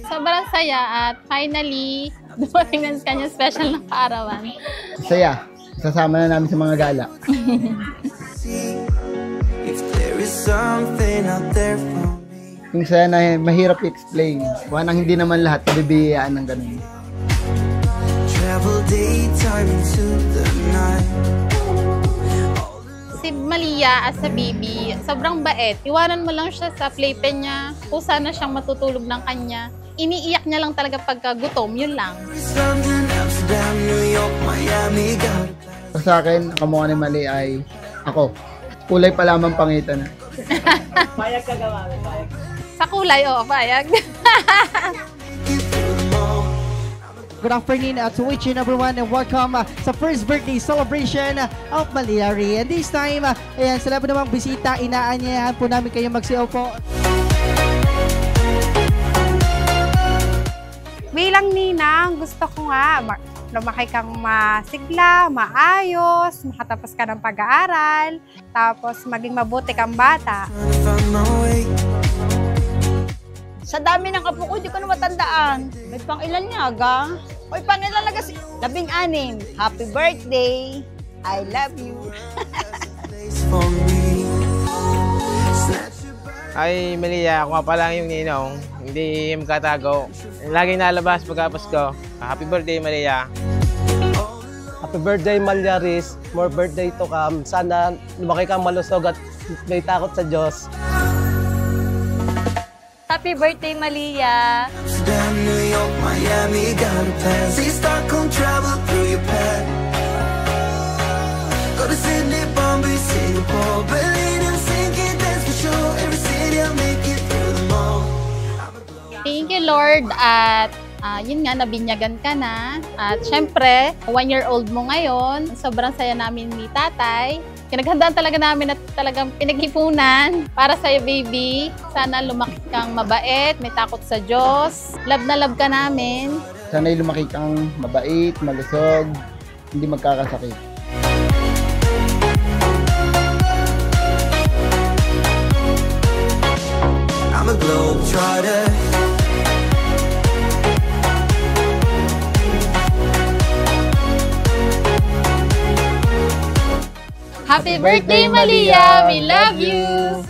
Sobrang saya at finally, dumating na sa kanya special na kaarawan. Saya. Sasama na namin sa mga gala. Yung saya na mahirap i-explain. Wanang hindi naman lahat pabibiyaan ng ganun. Si Malia as a baby, sobrang bait. Iwanan mo lang siya sa playpen niya. Kung sana siyang matutulog ng kanya. Iniiyak niya lang talaga pagka gutom, yun lang. Sa akin, kamukha ni Mali ay ako. Kulay pa lamang pangitan. Payag ka gawa, payag. Sa kulay, oo, payag. Good afternoon to each and everyone and welcome sa first birthday celebration of Maliari. And this time, ayan, sila po namang bisita, inaanyayahan po namin kayo magsiyaw po. Bilang ninang, gusto ko nga lumaki kang masigla, maayos, makatapos ka ng pag-aaral, tapos maging mabuti kang bata. Sa dami ng apo ko, hindi ko na matandaan. May pang ilan niya, aga? Oy, pang ilan na kasi? 16. Happy birthday. I love you. Ay, Malia, ako nga pala yung ninong. Hindi magkatago. Laging nalabas pagka-Pasko. Happy birthday, Malia. Happy birthday, Malyaris. More birthday to come. Sana lumaki kang malusog at may takot sa Diyos. Happy birthday, Malia. Amsterdam, New York, Miami, got a plan. See Stockholm, travel through your path. Go to Sydney, Bombay, Singapore, Berlin, Helsinki, that's for sure. Every city I'll make it through them all. Thank you, Lord. At yun nga, nabinyagan ka na. At syempre, 1-year-old mo ngayon. Sobrang saya namin ni tatay. Kinaghandaan talaga namin at talagang pinag-ipunan para sa'yo, baby. Sana lumaki kang mabait, may takot sa Diyos. Love na love ka namin. Sana'y lumaki kang mabait, malusog, hindi magkakasakit. I'm a globetrotter. Happy birthday, Malia! We love you!